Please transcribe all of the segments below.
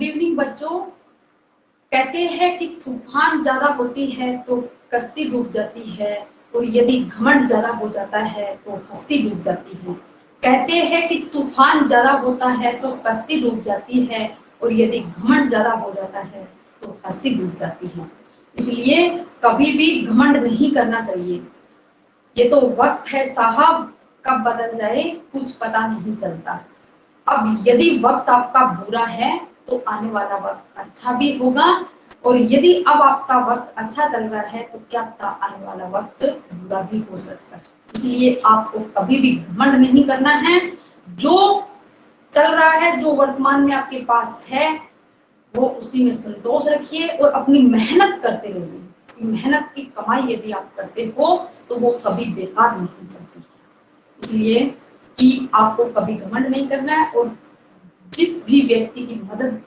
Good evening बच्चों। कहते हैं कि तूफान ज्यादा होती है तो कश्ती डूब जाती है और यदि घमंड ज्यादा हो जाता है तो हस्ती डूब जाती है। कहते हैं कि तूफान ज्यादा होता है तो कश्ती डूब जाती है और यदि घमंड ज्यादा हो जाता है तो हस्ती डूब जाती है। इसलिए कभी भी घमंड नहीं करना चाहिए। ये तो वक्त है साहब, कब बदल जाए कुछ पता नहीं चलता। अब यदि वक्त आपका बुरा है तो आने वाला वक्त अच्छा भी होगा, और यदि अब आपका वक्त अच्छा चल रहा है तो क्या पता आने वाला वक्त बुरा भी हो सकता है। इसलिए आपको कभी भी घमंड नहीं करना है। जो चल रहा है, जो वर्तमान में आपके पास है, वो उसी में संतोष रखिए और अपनी मेहनत करते रहिए। मेहनत की कमाई यदि आप करते हो तो वो कभी बेकार नहीं जाती है। इसलिए कि आपको कभी घमंड नहीं करना है और जिस भी व्यक्ति की मदद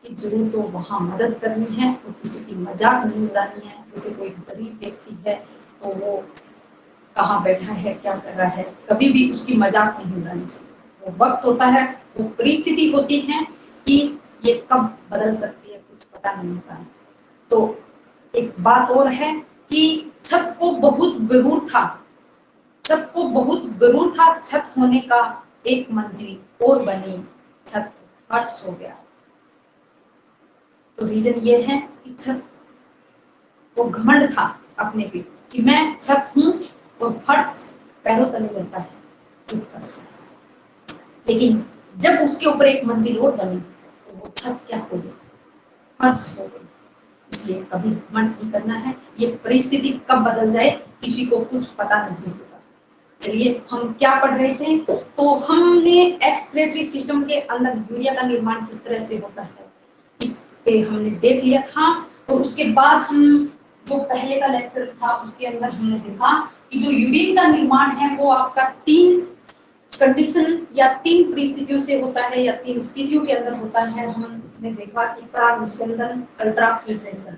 की जरूरत हो वहां मदद करनी है और किसी की मजाक नहीं उड़ानी है। जैसे कोई गरीब व्यक्ति है तो वो कहाँ बैठा है, क्या कर रहा है, कभी भी उसकी मजाक नहीं उड़ानी चाहिए। वो वक्त होता है, वो परिस्थिति होती है कि ये कब बदल सकती है कुछ पता नहीं होता है। तो एक बात और है कि छत को बहुत गरूर था, छत को बहुत गरूर था छत होने का, एक मंजिल और बनी छत फर्श हो गया। तो रीजन ये है कि छत को घमंड था अपने पे कि मैं छत हूं और फर्श पैरों तले रहता है जो फर्श है। लेकिन जब उसके ऊपर एक मंजिल और बनी तो वो छत क्या हो गई, फर्श हो गई। इसलिए कभी घमंड नहीं करना है। ये परिस्थिति कब बदल जाए किसी को कुछ पता नहीं होता। चलिए हम क्या पढ़ रहे थे, तो हमने एक्सक्रीटरी सिस्टम के अंदर यूरिया का निर्माण किस तरह से होता है इस पे हमने देख लिया था। तो उसके बाद हम जो पहले का लेक्चर था उसके अंदर हमने देखा कि जो यूरिन का निर्माण है वो आपका 3 कंडीशन या 3 परिस्थितियों से होता है या 3 स्थितियों के अंदर होता है। हमने देखा कि परागनिषेधन, अल्ट्रा फिल्ट्रेशन।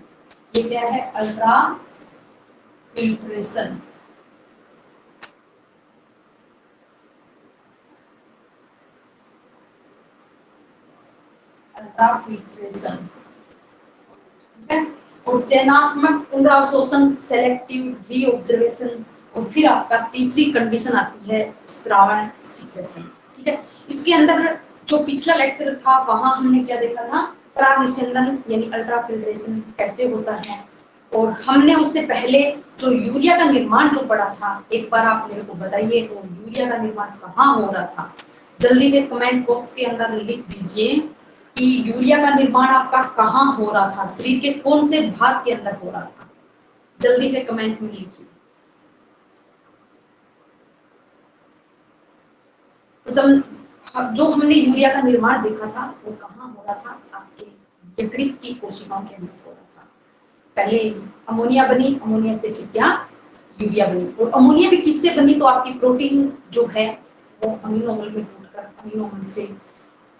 ये क्या है, अल्ट्रा फिल्ट्रेशन। अल्ट्रा फिल्ट्रेशन, ठीक है। और चयनात्मक पुनरावशोषण, सेलेक्टिव रीऑब्जर्वेशन, और फिर आपका तीसरी कंडीशन आती है स्त्रावण सीक्वेशन, ठीक है। इसके अंदर जो पिछला लेक्चर था वहां हमने क्या देखा था, परागनिषेधन यानी अल्ट्रा फिल्ट्रेशन कैसे होता है, और हमने उससे पहले जो यूरिया का निर्माण जो पढ़ा था, एक बार आप मेरे को बताइए वो यूरिया का निर्माण कहाँ हो रहा था। जल्दी से कमेंट बॉक्स के अंदर लिख दीजिए कि यूरिया का निर्माण आपका कहाँ हो रहा था, शरीर के कौन से भाग के अंदर हो रहा था। जल्दी से कमेंट में लिखिए। तो जब जो हमने यूरिया का निर्माण देखा था वो कहाँ हो रहा था, आपके यकृत की कोशिकाओं के अंदर हो रहा था। पहले अमोनिया बनी, अमोनिया से फिर क्या, यूरिया बनी। और अमोनिया भी किससे बनी, तो आपकी प्रोटीन जो है वो अमीनो अम्ल में टूटकर अमीनो अम्ल से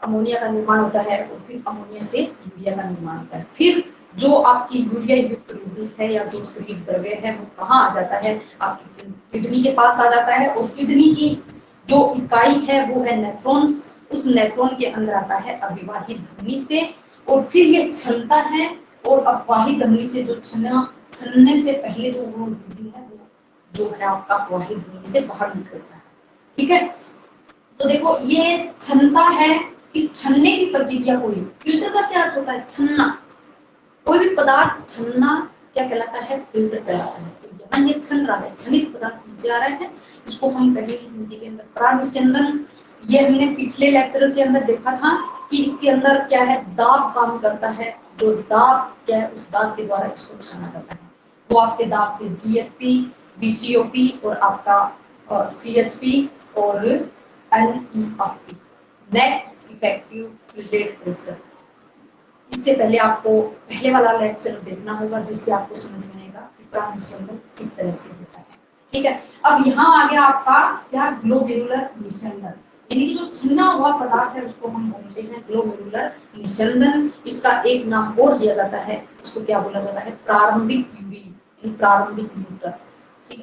अमोनिया का निर्माण होता है और फिर अमोनिया से यूरिया का निर्माण होता है। फिर जो आपकी यूरिया युक्त रुधिर है या जो शरीर द्रव्य है वो कहाँ आ जाता है, आपकी किडनी के पास आ जाता है। और किडनी की जो इकाई है वो है नेफ्रॉन्स। उस नेफ्रॉन के अंदर आता है अविवाही धमनी से, और फिर ये छलता है और अपवाही धमनी से जो छलने से पहले जो वो रुधिर है वो जो है आपका अपवाही धमनी से बाहर निकलता है, ठीक है। तो देखो ये छनता है, इस छनने की प्रक्रिया को ही फिल्टर का क्या अर्थ होता है, छनना। कोई भी पदार्थ छनना क्या कहलाता है, फिल्टर कहलाता है। तो यहाँ ये छन रहा है, छनित पदार्थ नीचे आ रहे हैं, इसको हम कहेंगे हिंदी के अंदर परागनिषेधन। ये हमने पिछले लेक्चर के अंदर देखा था कि इसके अंदर क्या है, दाब काम करता है। जो दाब क्या है, उस दाब के द्वारा इसको छाना जाता है। वो आपके दाब थे जीएचपी, बीसीओपी और आपका सीएचपी और NERP, net effective filtrate pressure. इससे पहले आपको पहले वाला लेक्चर देखना होगा जिससे आपको समझ में आएगा कि परागनिषेधन किस तरह से होता है, ठीक है। अब यहाँ आ गया आपका क्या, ग्लोमेरुलर निषेधन, यानी कि जो छन्ना हुआ पदार्थ है उसको हम बोलते हैं ग्लोमेरुलर निषेधन। इसका एक नाम और दिया जाता है, इसको क्या बोला जाता है, प्रारंभिक यूरिन, प्रारंभिक मूत्र।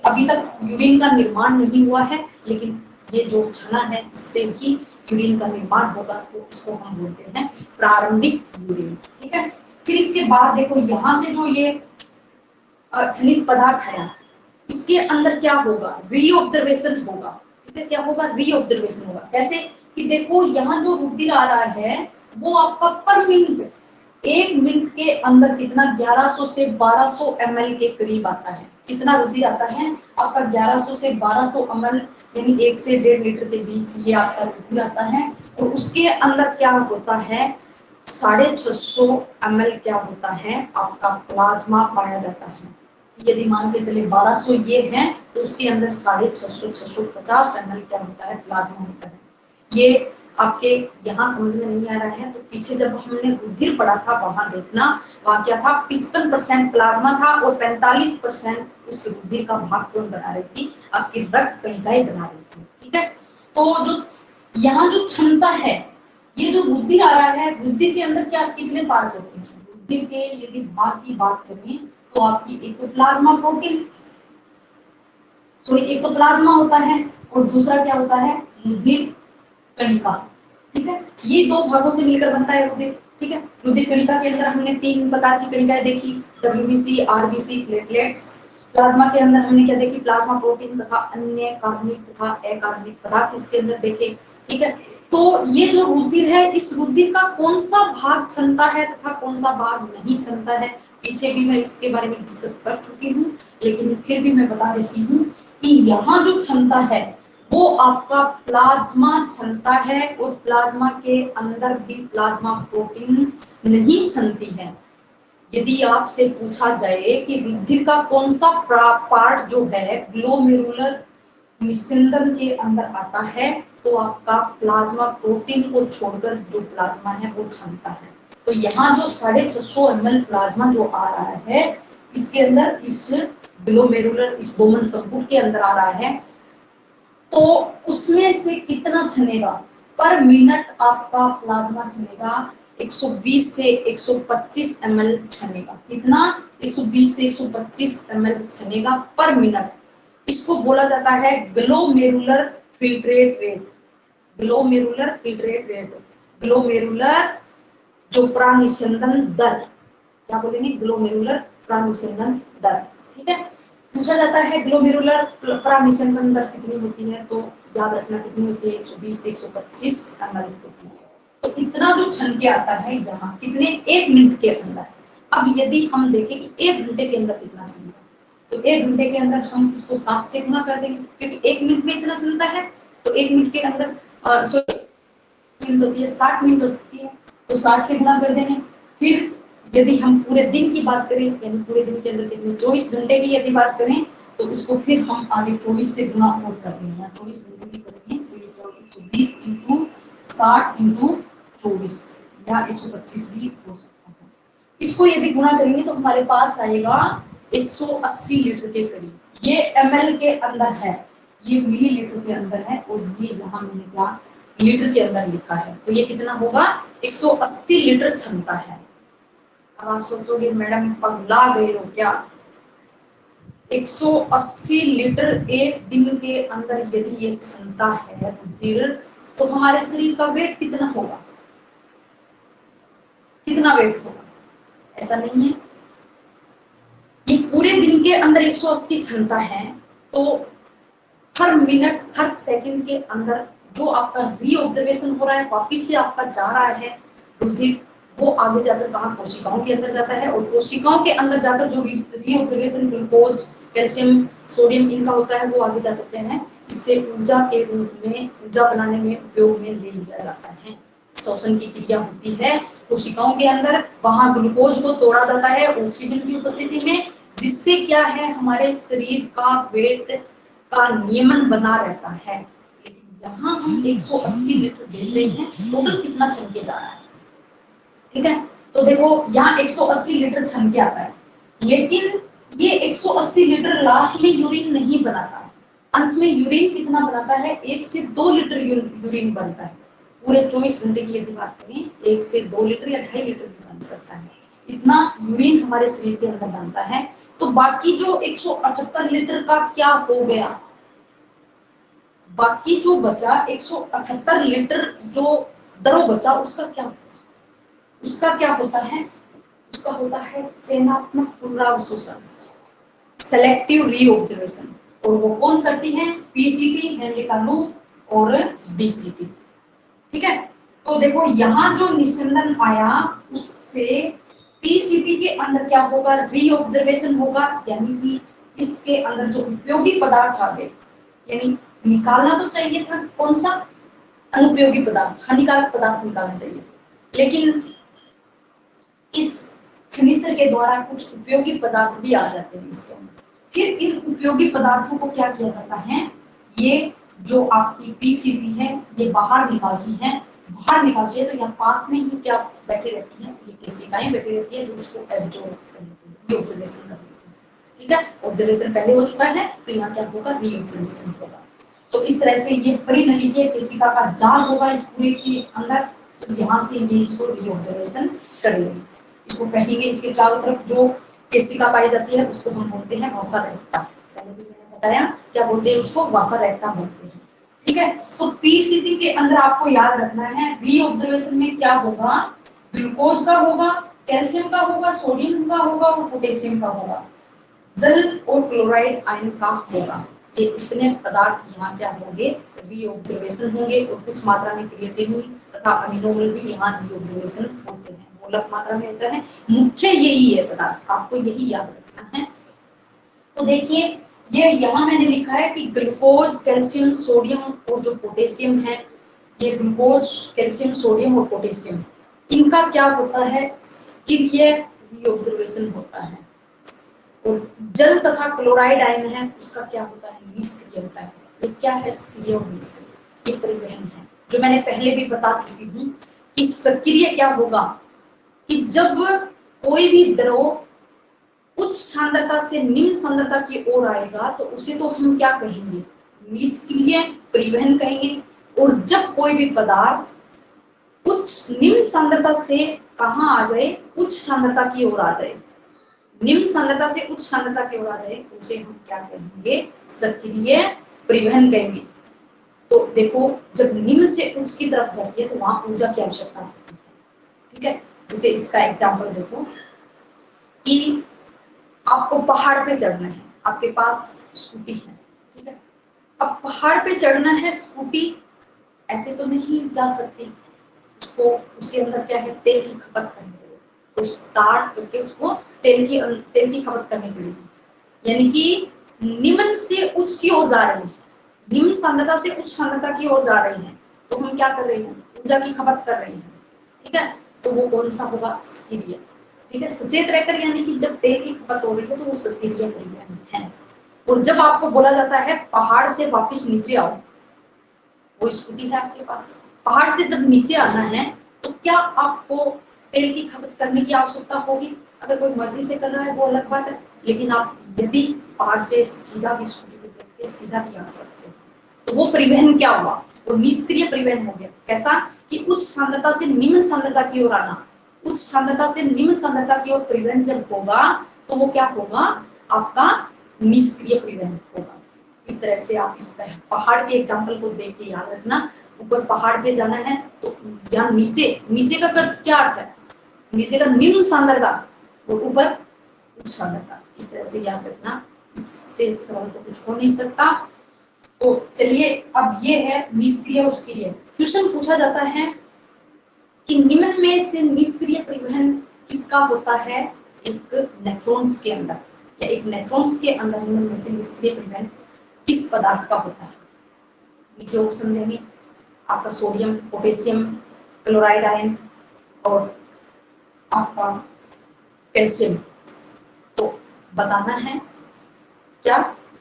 अभी तक यूरिन का निर्माण नहीं हुआ है, लेकिन ये जो छना है इससे ही यूरिन का निर्माण होगा, तो इसको हम बोलते हैं प्रारंभिक यूरिन। ठीक है, फिर इसके बाद देखो यहाँ से जो ये क्षनिक पदार्थ है, इसके अंदर क्या होगा, रीऑब्जर्वेशन होगा। ठीक है, क्या होगा, रीऑब्जर्वेशन होगा। कैसे कि देखो यहाँ जो रुधिर आ रहा है वो आपका पर मिनट, 1 मिनट के अंदर कितना, 1100 से 1200 ml के करीब आता है। कितना रुधिर आता है आपका, 1100 से 1200 ml, यानी 1 से 1.5 लीटर के बीच ये आपका रुधिर आता है। और उसके अंदर क्या होता है, 650 ml क्या होता है आपका प्लाज्मा पाया जाता है। यदि मान के चले 1200 ये है, तो उसके अंदर 650 650 ml क्या होता है, प्लाज्मा होता है। ये आपके यहाँ समझ में नहीं आ रहा है तो पीछे जब हमने रुधिर पढ़ा था वहां देखना, वहां क्या था, 55% प्लाज्मा था और 45% उस रुधिर का भाग कौन बना रही थी, आपकी रक्त कणिकाएं बना रही थी। ठीक है, तो जो यहाँ जो क्षमता है, ये जो रुधिर आ रहा है, रुधिर के अंदर क्या कितने पार्ट होते हैं, रुधिर के यदि भाग की बात करें तो आपकी एक तो प्लाज्मा प्रोटीन, सॉरी एक तो प्लाज्मा होता है और दूसरा क्या होता है, रुधिर कणिका। ठीक है, ये दो भागों से मिलकर बनता है रुधिर। ठीक है, रुधिर कणिका के अंदर हमने 3 प्रकार की कणिकाएं देखी, डब्ल्यूबीसी, आरबीसी, प्लेटलेट्स। प्लाज्मा के अंदर हमने क्या देखी, प्लाज्मा प्रोटीन तथा अन्य कार्बनिक तथा अकार्बनिक पदार्थ इसके अंदर देखे। ठीक है, तो ये जो रुधिर है, इस रुधिर का कौन सा भाग क्षमता है तथा कौन सा भाग नहीं क्षमता है, पीछे भी मैं इसके बारे में डिस्कस कर चुकी हूँ, लेकिन फिर भी मैं बता देती हूँ कि यहाँ जो क्षमता है वो आपका प्लाज्मा क्षमता है और प्लाज्मा के अंदर भी प्लाज्मा प्रोटीन नहीं क्षमती है। यदि आपसे पूछा जाए कि रुधिर का कौन सा पार्ट जो है ग्लोमेरुलर निस्यंदन के अंदर आता है, तो आपका प्लाज्मा प्रोटीन को छोड़कर जो प्लाज्मा है वो क्षमता है। तो यहाँ जो 650 ml प्लाज्मा जो आ रहा है, इसके अंदर इस ग्लोमेरुलर, इस बोमन संपुट के अंदर आ रहा है, तो उसमें से कितना छनेगा, पर मिनट आपका प्लाज्मा छनेगा 120 से 125 ml छनेगा। कितना, 120 से 125 ml छनेगा पर मिनट। इसको बोला जाता है glomerular filtrate rate. Glomerular filtrate rate, glomerular जो प्रानिसंदन दर, क्या बोलेंगे, ग्लोमेरुलर प्रानिसंदन दर। ठीक है, पूछा जाता है ग्लोमेरुलर प्रानिसंदन दर कितनी होती है, तो याद रखना कितनी होती है, 120 से 125 ml होती है। तो इतना जो छन के आता है यहाँ कितने, 1 मिनट के अंदर। अब यदि हम देखें कि 1 घंटे के अंदर कितना छनेगा, तो 1 घंटे के अंदर हम इसको 7 से गुना कर देंगे, क्योंकि 1 मिनट में इतना चलता है। तो 1 मिनट के अंदर मिनट होती है, 60 मिनट होती है, तो 60 से गुना कर देंगे। फिर यदि हम पूरे दिन की बात करें, यानी पूरे दिन के अंदर कितने, 24 घंटे की यदि बात करें, तो इसको फिर हम आगे 24 से गुना और कर देंगे, या 24 घंटे की करेंगे तो 120 इंटू 60 इंटू 24 या 125 भी हो सकता है। इसको यदि गुणा करेंगे तो हमारे पास आएगा 180 लीटर के करीब। ये ml के अंदर है, ये मिलीलीटर के अंदर है, और ये यहाँ मैंने क्या लीटर के अंदर लिखा है, तो ये कितना होगा, 180 लीटर क्षमता है। अब आप सोचोगे मैडम पगला गए हो क्या, 180 लीटर एक दिन के अंदर यदि ये क्षमता है रुधिर, तो हमारे शरीर का वेट कितना होगा, कितना वेट होगा, ऐसा नहीं है। ये पूरे दिन के अंदर 180 क्षमता है, तो हर मिनट हर सेकंड के अंदर जो आपका रीऑब्जर्वेशन हो रहा है, वापिस से आपका जा रहा है रुधिर, वो आगे जाकर कहाँ, कोशिकाओं के अंदर जाता है, और कोशिकाओं के अंदर जाकर जो रीऑब्जर्वेशन ग्लूकोज, कैल्शियम, सोडियम इनका होता है, वो आगे जाकर क्या है, इससे ऊर्जा के रूप में, ऊर्जा बनाने में उपयोग में ले लिया जाता है। श्वसन की क्रिया होती है कोशिकाओं के अंदर, वहां ग्लूकोज को तोड़ा जाता है ऑक्सीजन की उपस्थिति में, जिससे क्या है, हमारे शरीर का वेट का नियमन बना रहता है। लेकिन यहाँ हम 180 लीटर देते हैं, टोटल कितना छनके जा रहा है। ठीक है, तो देखो यहाँ 180 लीटर छनके आता है, लेकिन ये 180 लीटर लास्ट में यूरिन नहीं बनाता, अंत में यूरिन कितना बनाता है, 1 से 2 लीटर यूरिन बनता है। पूरे 24 घंटे की यदि बात करें, 1 से 2 लीटर या 2.5 लीटर भी बन सकता है, इतना यूरिन हमारे शरीर के अंदर बनता है। तो बाकी जो 178 लीटर का क्या हो गया, बाकी जो बचा 178 लीटर जो द्रव बचा उसका क्या होता है? उसका क्या होता है? उसका होता है चयनात्मक पुनरावशोषण, सेलेक्टिव रीऑब्जर्वेशन। और वो कौन करती है? पीसीटी, हेनरी का लूप और डीसीटी। ठीक है, तो देखो यहाँ जो निस्यंदन आया उससे पीसीटी के अंदर क्या होगा? रीऑब्जर्वेशन होगा, यानी कि इसके अंदर जो उपयोगी पदार्थ आ गए, यानी निकालना तो चाहिए था कौन सा? अनुपयोगी पदार्थ, हानिकारक पदार्थ निकालने चाहिए थे, लेकिन इस छनित्र के द्वारा कुछ उपयोगी पदार्थ भी आ जाते हैं इसके अंदर। फिर इन उपयोगी पदार्थों को क्या किया जाता है? ये जो आपकी पीसीबी है ये बाहर निकालती है, बाहर निकालती है तो यहाँ पास में ही क्या बैठी रहती है? ये केशिकाएं बैठी रहती है जो उसको एब्जॉर्ब कर लेती है, ये ऑब्जर्वेशन कर लेती है। ठीक है, ऑब्जर्वेशन पहले हो चुका है तो यहाँ क्या होगा? रीऑब्जर्वेशन होगा। तो इस तरह से ये परिनलिकीय केशिका का जाल होगा इस पूरे के अंदर, तो यहाँ से ये इसको रीऑब्जर्वेशन कर लेंगे। इसको कहेंगे, इसके चारों तरफ जो केशिका पाई जाती है उसको हम बोलते हैं वसा रेक्टा। पहले भी मैंने बताया क्या बोलते हैं उसको? वसा रेक्टा बोलते हैं। ठीक है, तो पीसीटी के अंदर आपको याद रखना है रीऑब्जर्वेशन में क्या होगा? ग्लूकोज का होगा, कैल्शियम का होगा, सोडियम का होगा और पोटेशियम का होगा, जल और क्लोराइड आयन का होगा। ये इतने पदार्थ यहाँ क्या होंगे? रीऑब्जर्वेशन होंगे। और कुछ मात्रा में क्रिएटिनिन तथा अमीनोमल भी यहाँ रीऑब्जर्वेशन होते हैं, मूलक मात्रा में होता है। मुख्य यही है पदार्थ, आपको यही याद रखना है। तो देखिए ये यहाँ मैंने लिखा है कि ग्लूकोज, कैल्शियम, सोडियम और जो पोटेशियम है, ये ग्लूकोज, कैल्शियम, सोडियम और पोटेशियम, इनका क्या होता है? सक्रिय रीऑब्जर्वेशन होता है। और जल तथा क्लोराइड आयन है उसका क्या होता है? निष्क्रिय होता है। ये क्या है? सक्रिय और निष्क्रिय, ये परिवहन है जो मैंने पहले भी बता चुकी हूँ कि सक्रिय क्या होगा? कि जब कोई भी द्रव उच्च सांद्रता से निम्न सांद्रता की ओर आएगा तो उसे तो हम क्या कहेंगे? निष्क्रिय परिवहन कहेंगे। और जब कोई भी पदार्थ उच्च निम्न सांद्रता से कहाँ आ जाए? उच्च सांद्रता की ओर आ जाए, निम्न सांद्रता से उच्च सांद्रता की ओर आ जाए तो उसे हम क्या कहेंगे? सक्रिय परिवहन कहेंगे। तो देखो जब निम्न से उच्च की तरफ जाती है तो वहां ऊर्जा की आवश्यकता होती है। ठीक है, जैसे इसका एग्जाम्पल देखो कि आपको पहाड़ पे चढ़ना है, आपके पास स्कूटी है। ठीक है, अब पहाड़ पे चढ़ना है, स्कूटी ऐसे तो नहीं जा सकती, उसको उसके अंदर क्या है? तेल की खपत करनी पड़ेगी, उसको स्टार्ट करके उसको तेल की खपत करनी पड़ेगी। यानी कि निम्न से उच्च की ओर जा रहे हैं, निम्न सांद्रता से उच्च सांद्रता की ओर जा रहे हैं, तो हम क्या कर रहे हैं? ऊर्जा की खपत कर रहे हैं। ठीक है, तो वो कौन सा होगा? सक्रिय। ठीक है, सचेत रहकर, यानी कि जब तेल की खपत हो रही है तो वो सक्रिय परिवहन है। और जब आपको बोला जाता है पहाड़ से वापस नीचे आओ, वो स्कूटी है आपके पास, पहाड़ से जब नीचे आना है तो क्या आपको तेल की खपत करने की आवश्यकता होगी? अगर कोई मर्जी से कर रहा है वो अलग बात है, लेकिन आप यदि पहाड़ से सीधा भी स्कूटी को देख के सीधा भी आ सकते हैं, तो वो परिवहन क्या हुआ? वो निष्क्रिय परिवहन हो गया। कैसा? कि उच्च सांद्रता से निम्न सांद्रता की ओर आना, उच्च सांद्रता से निम्न सांद्रता की ओर परिवहन जब होगा तो वो क्या होगा? आपका निष्क्रिय परिवहन होगा। इस तरह से आप इस पहाड़ के एग्जाम्पल को देख के याद रखना। ऊपर पहाड़ पे जाना है तो यहाँ नीचे, नीचे का क्या अर्थ है? नीचे का निम्न सांद्रता और ऊपर उच्च सांद्रता, इस तरह से याद रखना। इससे सरल तो कुछ हो नहीं सकता। तो चलिए अब ये है निष्क्रिय और सक्रिय। क्वेश्चन पूछा जाता है कि निम्न में से निष्क्रिय परिवहन किसका होता है? एक नेफ्रॉन्स के अंदर, या एक नेफ्रॉन्स के अंदर निम्न में से निष्क्रिय परिवहन किस पदार्थ का होता है? नीचे ऑप्शन देंगे आपका सोडियम, पोटेशियम, क्लोराइड आयन और आपका कैल्शियम। तो बताना है क्या?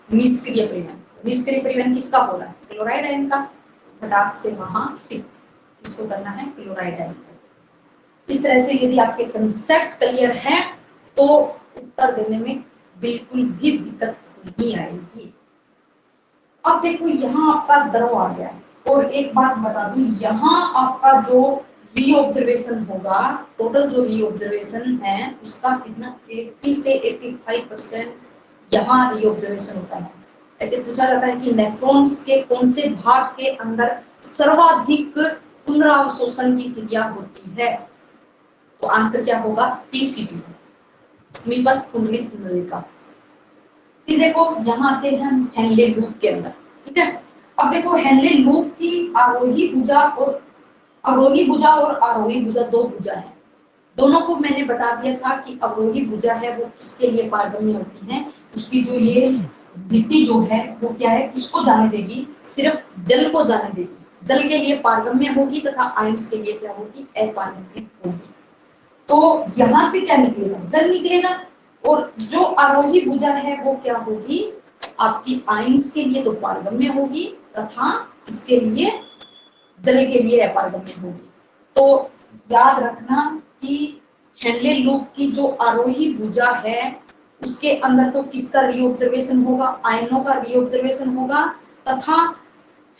निष्क्रिय परिवहन। निष्क्रिय परिवहन किसका हो रहा है? क्लोराइड आयन का। फटाक से वहां टिक, इसको करना है क्लोराइड आयन। इस तरह से यदि आपके कंसेप्ट क्लियर है तो उत्तर देने में बिल्कुल भी दिक्कत नहीं आएगी। अब देखो यहाँ आपका द्रव आ गया, और एक बात बता दूं, यहाँ आपका जो रीऑब्जर्वेशन होगा, टोटल जो रीऑब्जर्वेशन है उसका कितना? 80 से 85% यहाँ रीऑब्जर्वेशन होता है। ऐसे पूछा जाता है कि नेफ्रॉन्स के कौन से भाग के अंदर सर्वाधिक पुनरावशोषण की क्रिया होती है, तो आंसर क्या होगा, पीसीटी, समीपस्थ कुंडलित नलिका। फिर देखो यहाँ आते हैं हम हेनले लूप के अंदर, ठीक है। अब देखो हेनले लूप की आरोही भुजा और आरोही भुजा दो भुजा है। दोनों को मैंने बता दिया था कि अवरोही भुजा है वो किसके लिए पारगम्य होती है, उसकी जो ये भित्ति जो है वो क्या है, किसको जाने देगी, सिर्फ जल को जाने देगी, जल के लिए पारगम्य होगी तथा आयंस के लिए क्या होगी, अपारगम्य होगी। तो यहाँ से क्या निकलेगा, जल निकलेगा, और जो आरोही भुजा है वो क्या होगी, आपकी आयंस के लिए तो पारगम्य होगी तथा इसके लिए जल के लिए अपारगम्य होगी। तो याद रखना कि हेनले लूप की जो आरोही भुजा है उसके अंदर तो किसका रीऑब्जर्वेशन होगा, आयनों का रीऑब्जर्वेशन होगा, तथा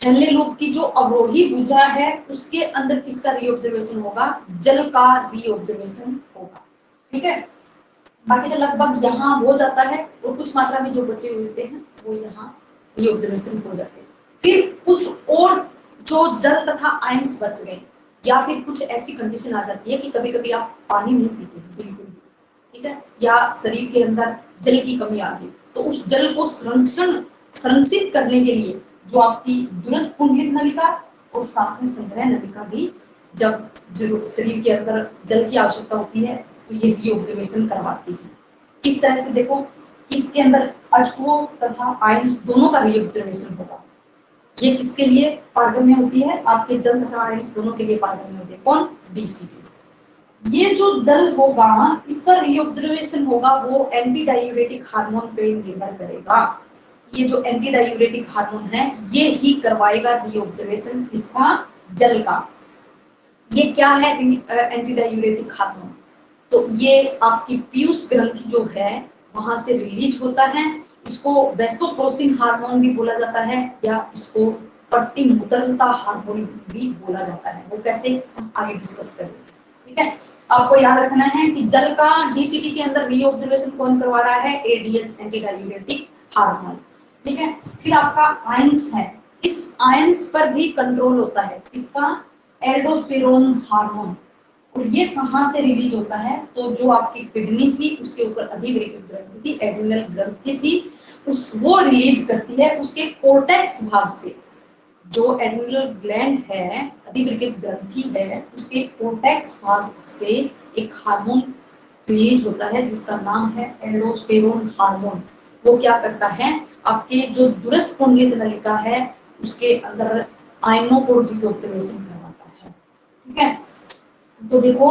हेनले लूप की जो अवरोही भुजा है उसके अंदर किसका रीऑब्जर्वेशन होगा, जल का रीऑब्जर्वेशन होगा, ठीक है। बाकी तो लगभग यहाँ हो जाता है, और कुछ मात्रा में जो बचे हुए होते हैं वो यहाँ रीऑब्जर्वेशन हो जाते हैं। फिर कुछ और जो जल तथा आयंस बच गए, या फिर कुछ ऐसी कंडीशन आ जाती है कि कभी कभी आप पानी नहीं पीते बिल्कुल भी, ठीक है, या शरीर के अंदर जल की कमी आ गई, तो उस जल को संरक्षित करने के लिए जो आपकी दूरस्थ कुंडलित नलिका और साथ में संग्रह नलिका भी, जब शरीर के अंदर जल की आवश्यकता होती है तो ये रीऑब्जर्वेशन करवाती है। इस तरह से देखो इसके अंदर H2O तथा आयंस दोनों का रीऑब्जर्वेशन होगा। ये किसके लिए पारगम्य होती है, आपके जल तथा आयंस दोनों के लिए पारगम्य होती है, कौन, डीसीटी। ये जो जल होगा इसका रीऑब्जर्वेशन होगा वो एंटी डायूरेटिक हार्मोन पे निर्भर करेगा। ये जो एंटी डायूरेटिक हार्मोन है ये ही करवाएगा रीऑब्जर्वेशन किसका, जल का। ये क्या है एंटी डायूरेटिक हार्मोन, तो ये आपकी पीयूष ग्रंथि जो है वहां से रिलीज होता है। इसको वैसोप्रोसिन हार्मोन भी बोला जाता है, या इसको प्रतिमूत्रलता हार्मोन भी बोला जाता है। वो कैसे, हम आगे डिस्कस करेंगे, ठीक है। आपको याद रखना है कि जल का डीसीटी के अंदर रीऑब्जर्वेशन कौन करवा रहा है, एडीएच एंटी डायूरेटिक हार्मोन, ठीक है। फिर आपका आयंस है, इस आयंस पर भी कंट्रोल होता है, इसका एल्डोस्टेरोन हार्मोन, और ये कहाँ से रिलीज होता है, तो जो आपकी किडनी थी उसके ऊपर अधिवृक्क ग्रंथि थी, एड्रिनल ग्रंथि थी, उस वो रिलीज करती है उसके कोर्टेक्स भाग से। जो एड्रिनल ग्लैंड है, अधिवृक्क ग्रंथि है, उसके कोर्टेक्स भाग से एक हार्मोन रिलीज होता है जिसका नाम है एल्डोस्टेरोन हार्मोन। वो क्या करता है, आपके जो दूरस्थ कुंडलित नलिका है उसके अंदर आयनों को रीऑब्जर्वेशन करवाता है, ठीक है। तो देखो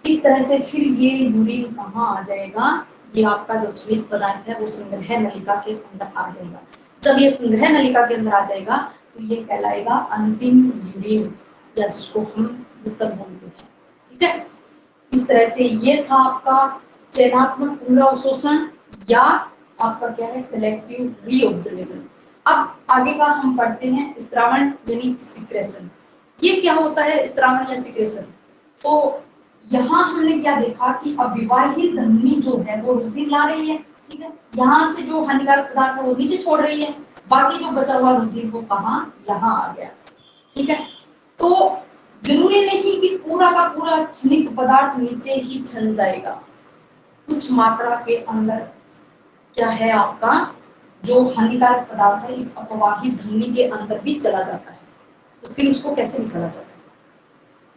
इस तरह से फिर ये यूरिन कहाँ आ जाएगा, ये आपका जो छलित पदार्थ है वो संग्रह नलिका के अंदर आ जाएगा। जब ये संग्रह नलिका के अंदर आ जाएगा तो ये कहलाएगा अंतिम यूरिन, या जिसको हम मूत्र बोलते हैं, ठीक है। इस तरह से ये था आपका चयनात्मक पुनरावशोषण, या आपका क्या है, सिलेक्टिव रीऑब्जर्वेशन। अब आगे का हम पढ़ते हैं स्त्रावण यानी सिक्रेशन। ये क्या होता है स्त्रावण या सिक्रेशन, तो यहाँ हमने क्या देखा कि अविवाहित धमनी जो है वो रुधिर ला रही है, ठीक है, यहाँ से जो हानिकारक पदार्थ है वो नीचे छोड़ रही है, बाकी जो बचा हुआ रुधिर वो कहाँ, यहाँ आ गया, ठीक है। तो जरूरी नहीं कि पूरा का पूरा क्षणिक पदार्थ नीचे ही छन जाएगा, कुछ मात्रा के अंदर क्या है आपका जो हानिकारक पदार्थ है इस अपवाहित धमनी के अंदर भी चला जाता है। तो फिर उसको कैसे निकाला जाता है,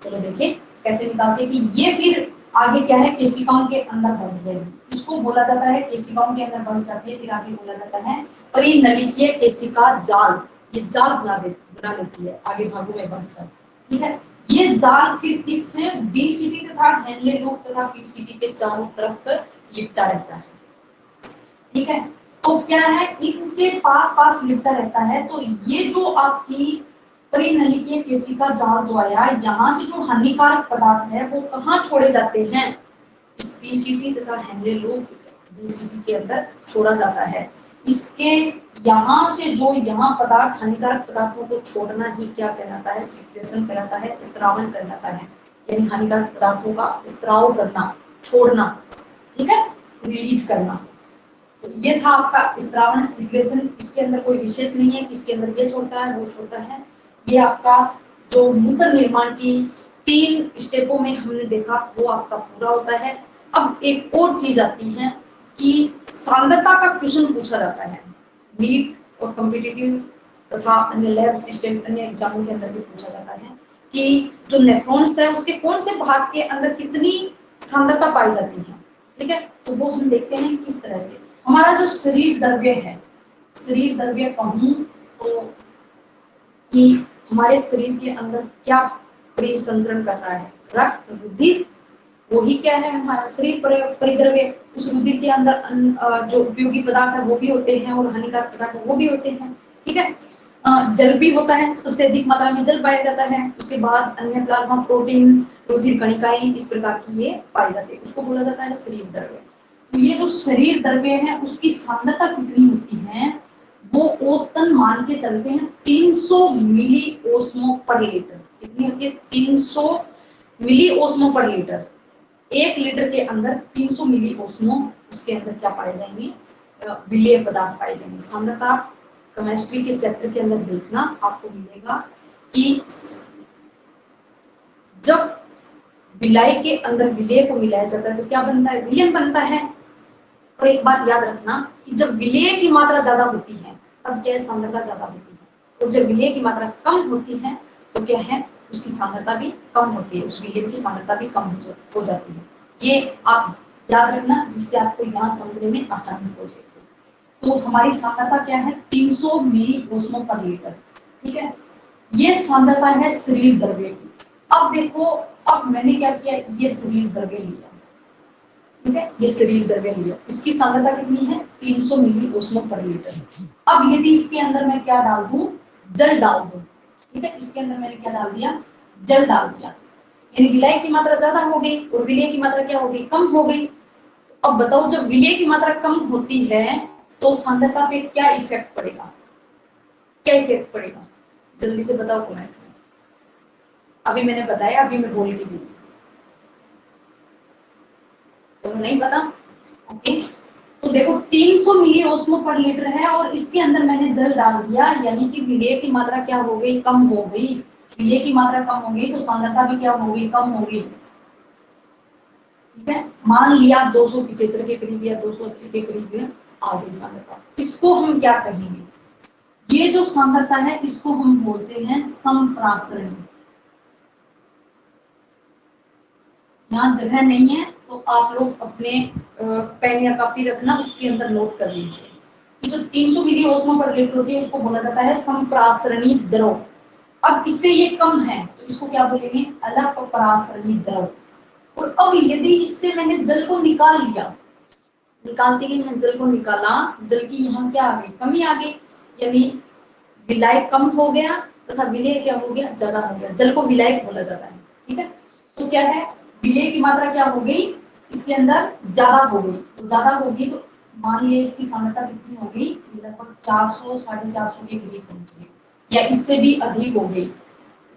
चलो देखिए कैसे निकालते हैं कि ये फिर आगे क्या है, केशिकाओं के अंदर बढ़ जाएगी, इसको बोला जाता है केशिकाओं के अंदर बढ़ जाती है, फिर आगे बोला जाता है परिनलिकीय केशिका जाल। ये जाल बना लेती है आगे भागों में बढ़कर, ठीक है। ये जाल फिर इससे डीसीटी तथा हेनले लूप तथा पीसीटी के चारों तरफ लिपटा रहता है, ठीक है। तो क्या है, इनके पास पास लिपटा रहता है, तो ये जो आपकी परिनलिकीय केशिका जाल जो आया, यहाँ से जो हानिकारक पदार्थ है वो कहाँ छोड़े जाते हैं, इस पीसीटी तथा हेनले लूप डीसीटी के अंदर छोड़ा जाता है। इसके यहाँ से जो यहाँ पदार्थ हानिकारक पदार्थों को छोड़ना ही क्या कहलाता है, सिक्रेशन कहलाता है, स्त्रावन कहलाता है, यानी हानिकारक पदार्थों का स्त्राव करना, छोड़ना, ठीक है, रिलीज करना। तो ये था आपका स्त्रावण सिक्रेशन। इसके अंदर कोई विशेष नहीं है कि इसके अंदर ये छोड़ता है वो छोड़ता है। ये आपका जो मूत्र निर्माण की 3 स्टेपों में हमने देखा वो आपका पूरा होता है। अब एक और चीज आती है कि सांद्रता का क्वेश्चन पूछा जाता है नीट और कॉम्पिटिटिव तथा अन्य लैब सिस्टम अन्य एग्जामों के अंदर भी पूछा जाता है कि जो नेफ्रॉन्स है उसके कौन से भाग के अंदर कितनी सांद्रता पाई जाती है। ठीक है, तो वो हम देखते हैं किस तरह से। हमारा जो शरीर द्रव्य है, शरीर द्रव्य कहूं तो कि हमारे शरीर के अंदर क्या परिसंचरण कर रहा है, रक्त रुधिर, वही क्या है हमारा शरीर परिद्रव्य। उस रुधिर के अंदर जो उपयोगी पदार्थ है वो भी होते हैं और हानिकारक पदार्थ वो भी होते हैं। ठीक है, जल भी होता है, सबसे अधिक मात्रा में जल पाया जाता है। उसके बाद अन्य प्लाज्मा प्रोटीन रुधिर कणिकाएं इस प्रकार की ये पाई जाती है, उसको बोला जाता है शरीर द्रव्य। तो ये जो शरीर द्रव्य है उसकी सांद्रता कितनी होती है वो औसतन मान के चलते हैं 300 मिली ओस्मो पर लीटर। कितनी होती है? 300 मिली ओस्मो पर लीटर। 1 लीटर के अंदर 300 मिली ओस्मो उसके अंदर क्या पाए जाएंगे, विलेय पदार्थ पाए जाएंगे। सांद्रता केमिस्ट्री के चैप्टर के अंदर देखना आपको मिलेगा कि जब विलाय के अंदर विलेय को मिलाया जाता है तो क्या बनता है, विलयन बनता है। और एक बात याद रखना कि जब विलेय की मात्रा ज्यादा होती है तब क्या है, सांद्रता ज्यादा होती है। और जब विलेय की मात्रा कम होती है तो क्या है, उसकी सांद्रता भी कम होती है, उस विलेय की सांद्रता भी कम हो जाती है। ये आप याद रखना जिससे आपको यहाँ समझने में आसानी हो जाएगी। तो हमारी सांद्रता क्या है, 300 मिली ओस्मो पर लीटर। ठीक है, ये सांद्रता है शरीर द्रव्य की। अब देखो, अब मैंने क्या किया, ये शरीर द्रव्य लिया। ठीक है, ये शरीर द्रव्य लिया, इसकी सांद्रता कितनी है, 300 मिली ओस्मो पर लीटर। अब यदि इसके अंदर मैं क्या डाल दूं, जल डाल दूं। ठीक है, इसके अंदर मैंने क्या डाल दिया, जल डाल दिया, यानी विलाय की मात्रा ज्यादा हो गई और विलेय की मात्रा क्या हो गई, कम हो गई। अब बताओ, जब विलेय की मात्रा कम होती है तो सांद्रता पे क्या इफेक्ट पड़ेगा, क्या इफेक्ट पड़ेगा, जल्दी से बताओ कमेंट में। अभी मैंने बताया, अभी मैं बोल के भी तो नहीं पता। ओके, तो देखो 300 मिली ओस्मो पर लीटर है और इसके अंदर मैंने जल डाल दिया, यानी कि विलेय की मात्रा क्या हो गई, कम हो गई। विलेय की मात्रा कम हो गई तो सांद्रता भी क्या हो गई, कम हो गई। ठीक है, मान लिया 275 के करीब या 280 के करीब है आ गई सांद्रता। इसको हम क्या कहेंगे, ये जो सांद्रता है इसको हम बोलते हैं संप्रासरणी। यहाँ जगह नहीं है तो आप लोग अपने पेन या कॉपी रखना, उसके अंदर नोट कर लीजिए। ये जो 300 मिली ओस्मो पर लीटर होती है उसको बोला जाता है संप्रासरणी द्रव। अब इससे ये कम है तो इसको क्या बोलेंगे, अलपरासरणी द्रव। और अब यदि इससे मैंने जल को निकाल लिया, निकालते ही मैं जल को निकाला, जल की यहाँ क्या आ गई, कमी आ गई, यानी विलायक कम हो गया तथा विलेय क्या हो गया, ज्यादा हो गया। जल को विलायक बोला जाता है। ठीक है, तो क्या है, विलेय की मात्रा क्या हो गई, इसके अंदर ज्यादा हो गई। तो ज्यादा होगी तो मान लिया इसकी सांद्रता कितनी हो गई, लगभग 400 450 के करीब पहुंच गई या इससे भी अधिक हो गई,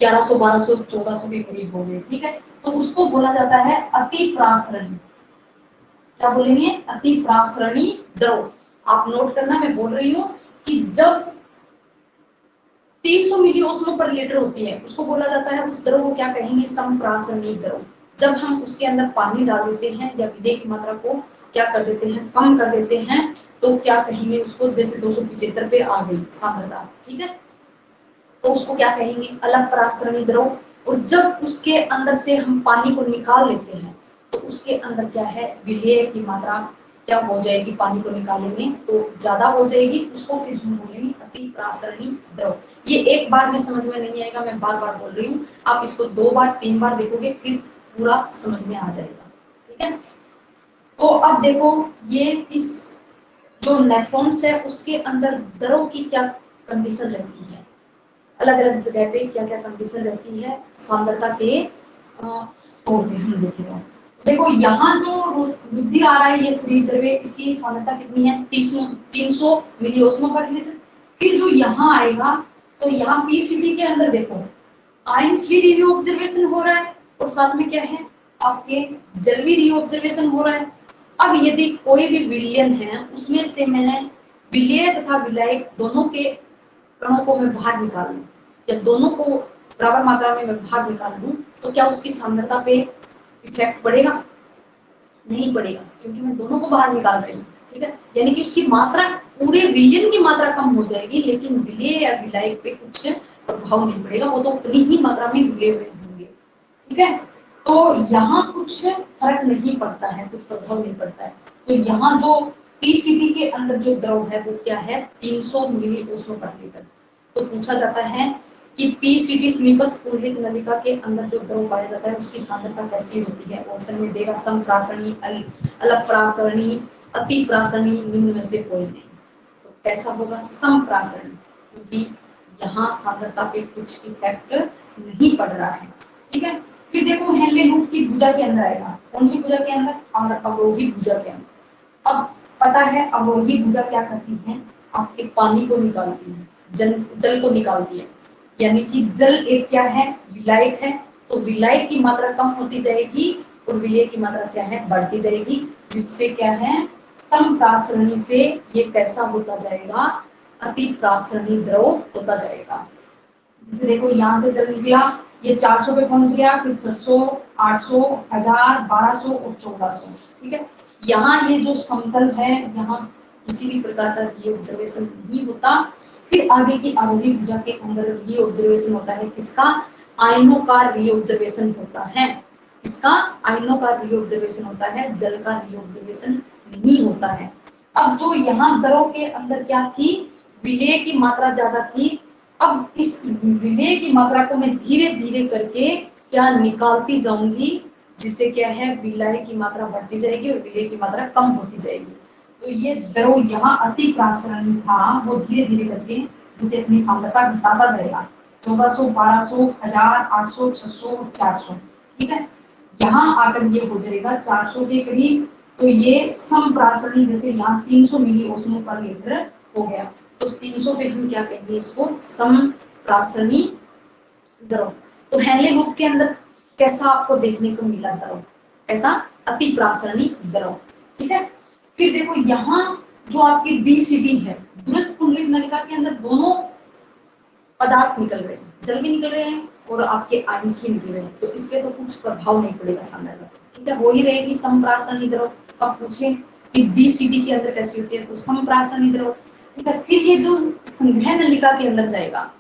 1100 1200 1400 के करीब हो गई। ठीक है, तो उसको बोला जाता है अति प्रासरणी। क्या बोलेंगे, अति प्रासरणी द्रव। आप नोट करना, मैं बोल रही हूँ कि जब 300 मिली ओस्मो पर लीटर होती है उसको बोला जाता है, उस द्रव को क्या कहेंगे, संप्रासरणी द्रव। जब हम उसके अंदर पानी डाल देते हैं या विलेय की मात्रा को क्या कर देते हैं, कम कर देते हैं, तो क्या कहेंगे उसको, जैसे 275 पे आ गई सांद्रता। ठीक है, तो उसको क्या कहेंगे, अलपरासरणी द्रव। और जब उसके अंदर से हम पानी को निकाल लेते हैं तो उसके अंदर क्या है, विलेय की मात्रा क्या हो जाएगी, पानी को निकालेंगे तो ज्यादा हो जाएगी, उसको फिर हम बोलेंगे अति प्रासरणी द्रव। ये एक बार में समझ में नहीं आएगा, मैं बार बार बोल रही हूँ, आप इसको 2 बार 3 बार देखोगे फिर पूरा समझ में आ जाएगा। ठीक है, तो अब देखो, ये इस जो नेफ्रॉन्स है उसके अंदर द्रव की क्या कंडीशन रहती है, अलग अलग जगह पे क्या क्या कंडीशन रहती है सांद्रता के तौर पे हम देखेगा। देखो यहाँ जो रुधिर आ रहा है, ये शरीर द्रव्य, इसकी सांद्रता कितनी है, 300 मिली ओस्मो पर लीटर। फिर जो यहाँ आएगा तो यहाँ पीसीटी के अंदर देखो आयंस भी रिव्यू ऑब्जर्वेशन हो रहा है और साथ में क्या है, आपके जल भी रिव्यू ऑब्जर्वेशन हो रहा है। अब यदि कोई भी विलयन है, उसमें से मैंने विलेय तथा विलायक दोनों के कणों को मैं बाहर निकाल लूं या दोनों को बराबर मात्रा में मैं बाहर निकाल लूं, तो क्या उसकी सांद्रता पे इफेक्ट पड़ेगा? नहीं पड़ेगा, क्योंकि मैं दोनों को बाहर निकाल रही हूँ। ठीक है, यानी कि उसकी मात्रा, पूरे विलयन की मात्रा कम हो जाएगी, लेकिन विलेय या विलायक पे कुछ प्रभाव नहीं पड़ेगा, वो तो उतनी ही मात्रा में विलेय हुए होंगे। ठीक है, तो यहाँ कुछ फर्क नहीं पड़ता है, कुछ प्रभाव नहीं पड़ता है। तो यहाँ जो पीसीबी के अंदर जो द्रव है वो क्या है, 300 मिली ओस्मो पर लीटर। तो पूछा जाता है कि पीसीटी समीपस्थ कुंडलित नलिका के अंदर जो द्रव पाया जाता है उसकी सांद्रता कैसी होती है? ऑप्शन में देगा समप्रासरणी, अलपरासरणी, अतिप्रासरणी, निम्न में से कोई नहीं। तो कैसा होगा? समप्रासरणी, क्योंकि यहाँ सांद्रता पे कुछ इफेक्ट नहीं पड़ रहा है। ठीक है, फिर देखो हेनले लूप की भुजा के अंदर आएगा। कौन सी भुजा के अंदर? और अवरोही भुजा के अंदर। अब पता है अवरोही भुजा क्या करती है? आपके पानी को निकालती है, जल को निकालती है। यानी कि जल एक क्या है? विलायक है। तो विलायक की मात्रा कम होती जाएगी और विलेय की मात्रा क्या है? बढ़ती जाएगी, जिससे क्या है, समप्रासरणी से ये कैसा होता जाएगा? अति प्रासरणी द्रव होता जाएगा। जैसे देखो यहाँ से जल निकला, ये 400 पे पहुंच गया, फिर 600, 800, 1000, 1200 और 1400। ठीक है, यहाँ ये जो समतल है, यहाँ किसी भी प्रकार का ये ऑब्जर्वेशन नहीं होता। फिर आगे की आरोही भुजा के अंदर ये ऑब्जर्वेशन होता है, किसका? आयनों का री ऑब्जर्वेशन होता है। इसका आयनों का री ऑब्जर्वेशन होता है, जल का री ऑब्जर्वेशन नहीं होता है। अब जो यहाँ दरों के अंदर क्या थी? विलेय की मात्रा ज्यादा थी। अब इस विलेय की मात्रा को मैं धीरे धीरे करके क्या निकालती जाऊंगी, जिससे क्या है, विलय की मात्रा बढ़ती जाएगी और विलेय की मात्रा कम होती जाएगी। तो ये द्रव यहाँ अति प्रासरणी था, वो धीरे धीरे करके जिसे अपनी सांद्रता घटाता जाएगा, 1400, 1200, 1000, 800, 600, 400। ठीक है, यहाँ आकर ये हो जाएगा 400 के करीब। तो ये समप्रासरणी, जैसे यहाँ 300 मिली ओस्मो पर लीटर हो गया, तो 300 पे हम क्या कहेंगे? इसको समप्रासरणी द्रव। तो हेनले लूप के अंदर कैसा आपको देखने को मिला द्रव? ऐसा अति प्रासरणी द्रव। ठीक है, फिर देखो यहाँ जो आपकी बीसीडी है, दूरस्थ कुंडलित नलिका के अंदर दोनों पदार्थ निकल रहे हैं, जल भी निकल रहे हैं और आपके आयंस भी निकल रहे हैं, तो इसके तो कुछ प्रभाव नहीं पड़ेगा सांद्रता। ठीक है, हो ही रहेगी समप्रासरणी द्रव। अब पूछें कि बीसीडी के अंदर कैसी होती है, तो समप्रासरणी द्रव। ठीक है, फिर ये जो संग्रह नलिका के अंदर जाएगा,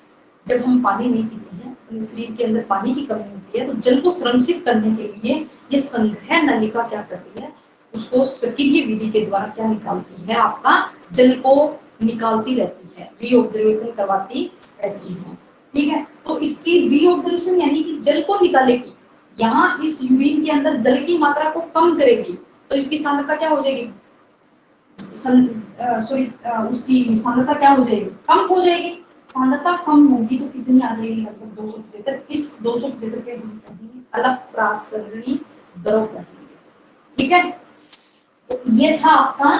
जब हम पानी नहीं पीते हैं, अपने शरीर के अंदर पानी की कमी होती है, तो जल को संरक्षित करने के लिए ये संग्रह नलिका क्या करती है? उसको सक्रिय विधि के द्वारा क्या निकालती है? आपका जल को निकालती रहती है, री ऑब्जर्वेशन करवाती रहती है। ठीक है, तो इसकी री ऑब्जर्वेशन यानी कि जल को निकालेगी, यहाँ इस यूरिन के अंदर जल की मात्रा को कम करेगी, तो इसकी सांद्रता क्या हो जाएगी? सॉरी, उसकी सांद्रता क्या हो जाएगी? कम हो जाएगी। सांद्रता कम होगी तो कितनी आ जाएगी? लगभग 275। इस 275 के हम कहेंगे अलपरासरणी द्रव कहेंगे। ठीक है, तो ये था आपका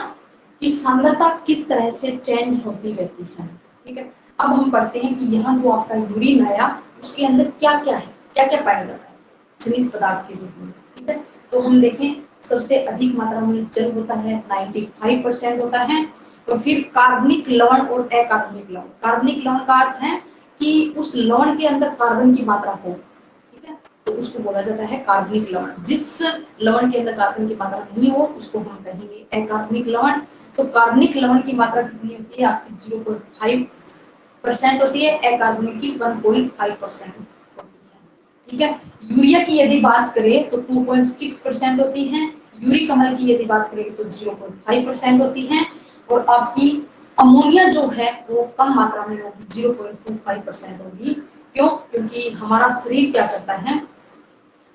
कि सांद्रता किस तरह से चेंज होती रहती है। ठीक है, अब हम पढ़ते हैं कि यहाँ जो आपका यूरिन आया, उसके अंदर क्या क्या है, क्या क्या पाया जाता है खनिज पदार्थ के रूप में। ठीक है, तो हम देखें, सबसे अधिक मात्रा में जल होता है, 95% होता है। तो फिर कार्बनिक लवण और अकार्बनिक लवण। कार्बनिक लवण का अर्थ है कि उस लवण के अंदर कार्बन की मात्रा हो, ठीक है, तो उसको बोला जाता है कार्बनिक लवण। जिस लवण के अंदर कार्बन की मात्रा नहीं हो उसको हम कहेंगे अकार्बनिक लवण। तो कार्बनिक लवण की मात्रा कितनी होती है? आपकी 0.5% होती है, अकार्बनिक की 1.5% होती है। ठीक है, यूरिया की यदि बात करें तो 2.6% होती है, यूरिक अम्ल की यदि बात करें तो 0.5% होती है, और आपकी अमोनिया जो है वो कम मात्रा में होगी, 0.25% होगी। क्यों? क्योंकि हमारा शरीर क्या करता है,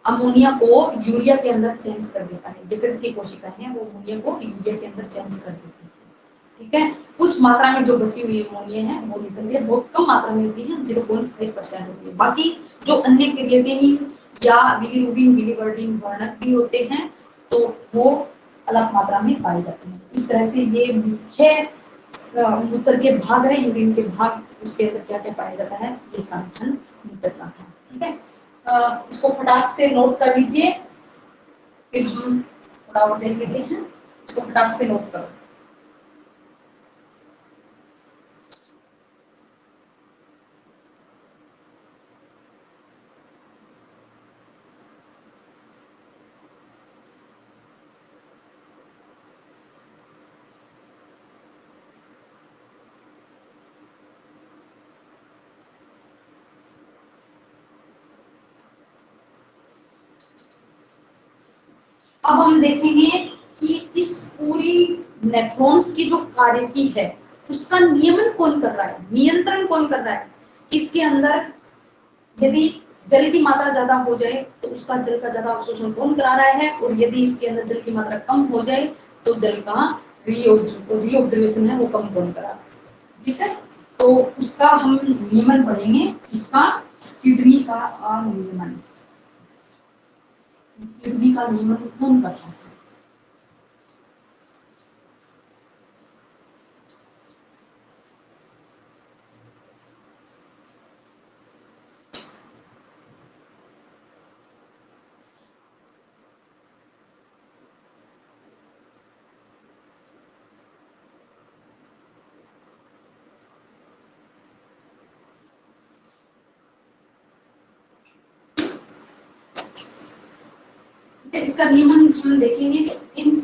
अमोनिया को यूरिया के अंदर चेंज कर देता है। यकृत की कोशिकाएं हैं वो अमोनिया को यूरिया के अंदर चेंज कर देती है। ठीक है, कुछ मात्रा में जो बची हुई अमोनिया है वो निकलती है, बहुत कम मात्रा में होती है, 0.5% होती है। बाकी जो अन्य क्रिएटिनिन या बिलीरुबिन, बिलीवर्डिन, वर्णक भी होते हैं तो वो अलग मात्रा में पाए जाते हैं। इस तरह से ये मुख्य मूत्र के भाग है, यूरिन के भाग, उसके अंदर क्या क्या पाया जाता है, ये संगठन मूत्र का है। ठीक है, इसको फटाक से नोट कर लीजिए, फिर हम थोड़ा और देख लेते हैं। इसको फटाक से नोट करो। अब हम देखेंगे कि इस पूरी नेफ्रॉन्स की जो कार्य की है उसका नियमन कौन कर रहा है, नियंत्रण कौन कर रहा है। इसके अंदर यदि जल की मात्रा ज्यादा हो जाए तो उसका जल का ज्यादा अवशोषण कौन करा रहा है, और यदि इसके अंदर जल की मात्रा कम हो जाए तो जल का रीऑब्जर्वेशन है वो कम कौन करा रहा है। ठीक है, तो उसका हम नियमन पढ़ेंगे, इसका किडनी का नियमन, किडनी का नियमन कौन करता है। इसका नियमन हम देखेंगे तो इन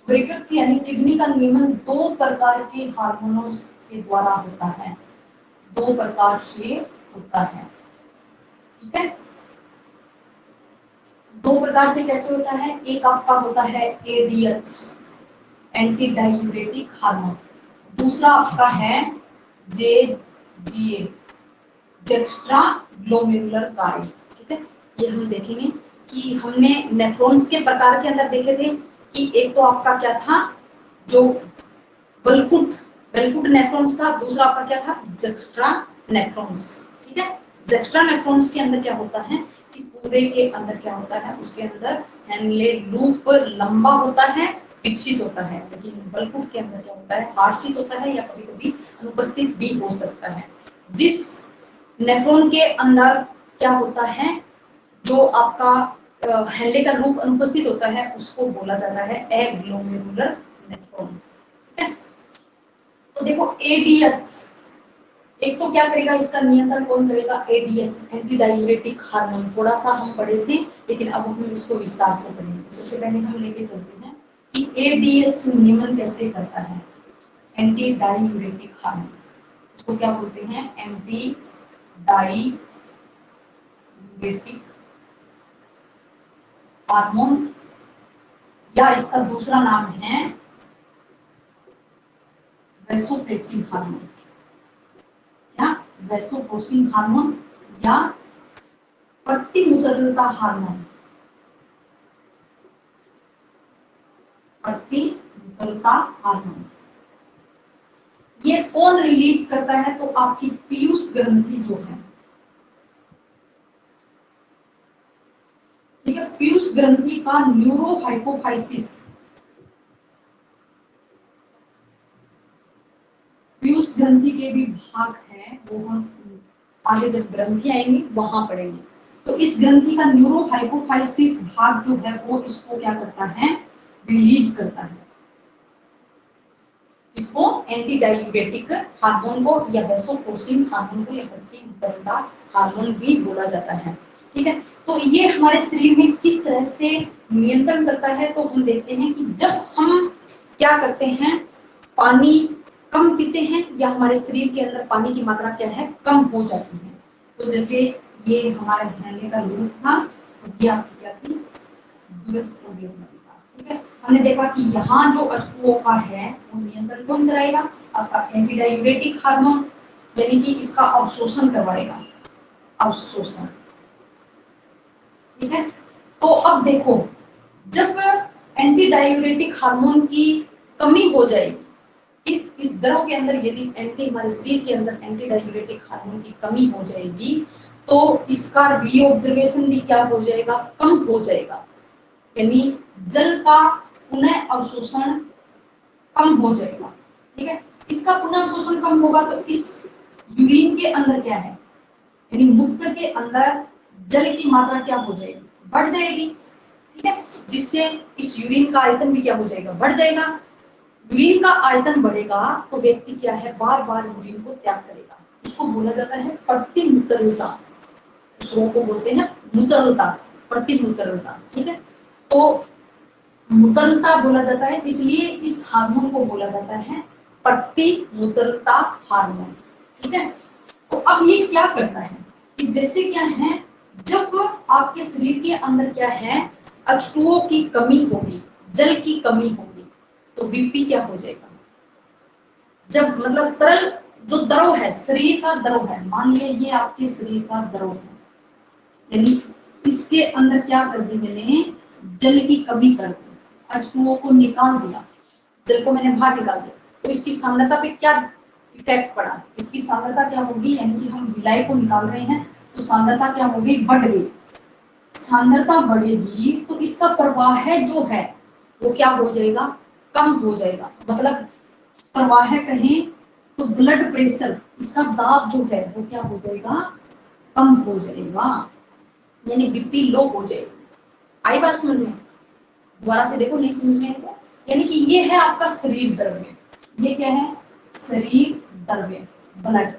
ब्रेकअप की यानी किडनी का नियमन दो प्रकार के हार्मोनों के द्वारा होता है, दो प्रकार से होता है। ठीक है, दो प्रकार से कैसे होता है, एक आपका होता है एडीएच एंटी डायूरेटिक हार्मोन, दूसरा आपका है जेजीए जेक्स्ट्रा ग्लोमेरुलर कार्य। ठीक है, ये हम देखेंगे कि हमने नेफ्रॉन्स के प्रकार के अंदर देखे थे कि एक तो आपका क्या था जो बलकुट बेलकुट नेफ्रॉन्स था, दूसरा आपका क्या था जेक्स्ट्रा नेफ्रॉन्स। ठीक है, जेक्स्ट्रा नेफ्रॉन्स के अंदर क्या होता है कि पूरे के अंदर क्या होता है, उसके अंदर हेनले लूप लंबा होता है, विकसित होता है, लेकिन बलकुट के अंदर क्या होता है आर्सित होता है या कभी कभी अनुपस्थित भी हो सकता है। जिस नेफ्रॉन के अंदर क्या होता है जो आपका हेनले का रूप अनुपस्थित होता है उसको बोला जाता है एग्लोमेरुलर नेफ्रॉन। ठीक है, तो देखो एडीएच एक तो क्या करेगा, इसका नियंत्रण कौन करेगा, एडीएच एंटी डायूरेटिक हार्मोन, थोड़ा सा हम पढ़े थे लेकिन अब हम इसको विस्तार से पढ़ेंगे। सबसे पहले हम लेके चलते हैं कि एडीएच नियमन कैसे करता है, एंटी डायूरेटिक हार्मोन, इसको क्या बोलते हैं एंटी डायूरेटिक हार्मोन, या इसका दूसरा नाम है वैसोप्रेसिन हार्मोन, या वैसोप्रेसिन हार्मोन या प्रतिमुद्रलता हार्मोन, प्रतिमुद्रलता हार्मोन। ये कौन रिलीज करता है, तो आपकी पीयूष ग्रंथि जो है, ठीक है, पीयूष ग्रंथि का न्यूरोहाइपोफाइसिस, पीयूष ग्रंथि के भी भाग हैं वो हम आगे जब ग्रंथि आएंगे वहां पढ़ेंगे। तो इस ग्रंथि का न्यूरोहाइपोफाइसिस भाग जो है वो इसको क्या करता है, रिलीज करता है, इसको एंटी डायूरेटिक हार्मोन को या वैसोप्रेसिन हार्मोन को या प्रतिमुद्रलता हार्मोन भी बोला जाता है। ठीक है, तो ये हमारे शरीर में किस तरह से नियंत्रण करता है, तो हम देखते हैं कि जब हम क्या करते हैं पानी कम पीते हैं या हमारे शरीर के अंदर पानी की मात्रा क्या है कम हो जाती है, तो जैसे ये हमारे नहले का लूप था, ये आपकी क्या थी दुरुस्त हो गया। ठीक है, हमने देखा कि यहाँ जो H2O का है वो नियंत्रण कौन कराएगा, आपका एंटी डायूरेटिक हार्मोन, यानी कि इसका अवशोषण करवाएगा, अवशोषण। ठीक है, तो अब देखो जब एंटी डायूरेटिक हार्मोन की कमी हो जाएगी, इस द्रव के अंदर यदि हमारे शरीर के अंदर एंटी डायूरेटिक हार्मोन की कमी हो जाएगी तो इसका रीऑब्जर्वेशन भी क्या हो जाएगा, कम हो जाएगा, यानी जल का पुनः अवशोषण कम हो जाएगा। ठीक है, इसका पुनः अवशोषण कम होगा तो इस यूरिन के अंदर क्या है, यानी मूत्र के अंदर जल की मात्रा क्या हो जाएगी, बढ़ जाएगी। ठीक है, जिससे इस यूरिन का आयतन भी क्या हो जाएगा, बढ़ जाएगा। यूरिन का आयतन बढ़ेगा तो व्यक्ति क्या है, बार बार यूरिन को त्याग करेगा। उसको बोला जाता है प्रतिमूत्रलता, उस रोग को बोलते हैं मूत्रलता, प्रतिमूत्रलता। ठीक है, तो मूत्रलता बोला जाता है, इसलिए इस हार्मोन को बोला जाता है प्रतिमूत्रलता हार्मोन। ठीक है, तो अब ये क्या करता है कि जैसे क्या है, जब आपके शरीर के अंदर क्या है, H2O की कमी होगी, जल की कमी होगी, तो बीपी क्या हो जाएगा। जब मतलब तरल जो द्रव है, शरीर का द्रव है, मान लिया ये आपके शरीर का द्रव है, यानी इसके अंदर क्या कर दी मैंने, जल की कमी कर दी, H2O को निकाल दिया, जल को मैंने बाहर निकाल दिया, तो इसकी सांद्रता पे क्या इफेक्ट पड़ा, इसकी सांद्रता क्या होगी, यानी कि हम विलायक को निकाल रहे हैं तो सांद्रता क्या होगी, बढ़ गई। सांद्रता बढ़ेगी तो इसका प्रवाह जो है वो क्या हो जाएगा, कम हो जाएगा। मतलब प्रवाह कहें तो ब्लड प्रेशर, इसका दाब जो है वो क्या हो जाएगा, कम हो जाएगा, यानी बीपी लो हो जाएगी। आई बात समझ में, दोबारा से देखो, नहीं समझ में तो, यानी कि ये है आपका शरीर द्रव्य, ये क्या है, शरीर द्रव्य, ब्लड।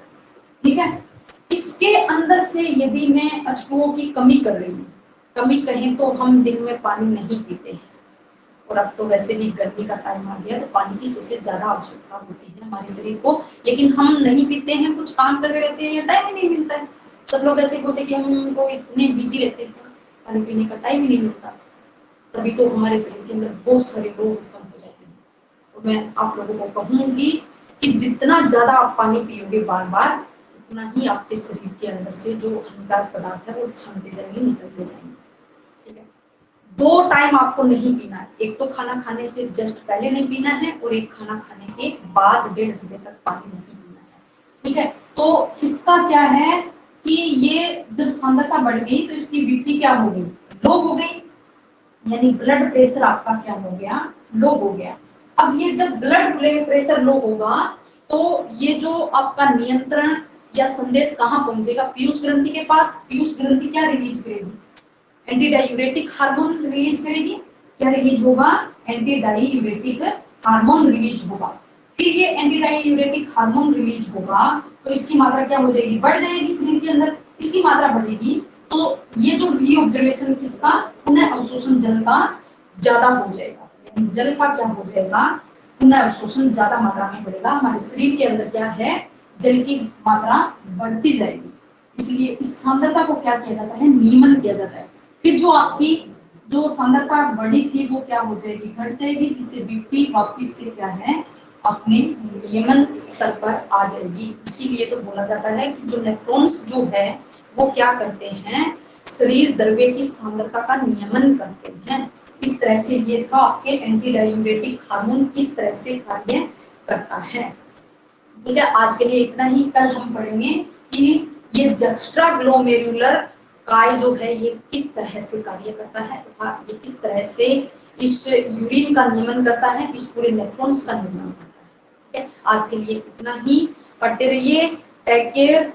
ठीक है, इसके अंदर से यदि मैं H2O की कमी कर रही हूँ, कमी कहें तो हम दिन में पानी नहीं पीते हैं, और अब तो वैसे भी गर्मी का टाइम आ गया तो पानी की सबसे ज्यादा आवश्यकता होती है हमारे शरीर को, लेकिन हम नहीं पीते हैं, कुछ काम करते रहते हैं या टाइम ही नहीं मिलता है। सब लोग ऐसे बोलते हैं कि हमको इतने बिजी रहते हैं, पानी पीने का टाइम ही नहीं मिलता, तभी तो हमारे शरीर के अंदर बहुत सारे रोग उत्पन्न हो जाते हैं। तो मैं आप लोगों को कहूंगी कि जितना ज्यादा आप पानी पियोगे बार बार, उतना ही आपके शरीर के अंदर से जो हानिकारक पदार्थ है वो छनते जाएंगे, निकलते जाएंगे। ठीक है, 2 टाइम आपको नहीं पीना है, एक तो खाना खाने से जस्ट पहले नहीं पीना है, और एक खाना खाने के बाद 1.5 घंटे तक पानी नहीं पीना है। ठीक है, तो इसका क्या है कि ये जब सांद्रता बढ़ गई तो इसकी बीपी क्या हो गई, लो हो गई, यानी ब्लड प्रेशर आपका क्या हो गया, लो हो गया। अब ये जब ब्लड प्रेशर लो होगा तो ये जो आपका नियंत्रण या संदेश कहाँ पहुंचेगा, पीयूष ग्रंथि के पास। पीयूष ग्रंथि क्या रिलीज करेगी, एंटी डायूरेटिक हार्मोन रिलीज करेगी। क्या रिलीज होगा, एंटी डायूरेटिक हार्मोन रिलीज होगा। फिर ये एंटी डायूरेटिक हार्मोन रिलीज होगा तो इसकी मात्रा क्या हो जाएगी, बढ़ जाएगी शरीर के अंदर, इसकी मात्रा बढ़ेगी तो ये जो री ऑब्जर्वेशन किसका, पुनः अवशोषण जल का ज्यादा हो जाएगा, यानी जल का क्या हो जाएगा, पुनः अवशोषण ज्यादा मात्रा में बढ़ेगा। हमारे शरीर के अंदर क्या है, जल की मात्रा बढ़ती जाएगी, इसलिए इस सांद्रता को क्या किया जाता है, नियमन किया जाता है। फिर जो आपकी जो सांद्रता बढ़ी थी वो क्या हो जाएगी, घट जाएगी, जिससे बीपी वापिस से क्या है, अपने नियमन स्तर पर आ जाएगी। इसीलिए तो बोला जाता है कि जो नेफ्रॉन्स जो है वो क्या करते हैं, शरीर द्रव्य की सांद्रता का नियमन करते हैं। इस तरह से ये था आपके एंटी डायूरेटिक हार्मोन किस तरह से कार्य करता है। ठीक है, आज के लिए इतना ही। कल हम पढ़ेंगे कि ये जक्स्ट्राग्लोमेरुलर काय जो है ये किस तरह से कार्य करता है तथा ये किस तरह से इस यूरिन का नियमन करता है, इस पूरे नेफ्रॉन्स का नियमन करता है। ठीक है, आज के लिए इतना ही। पढ़ते रहिए, टेक केयर।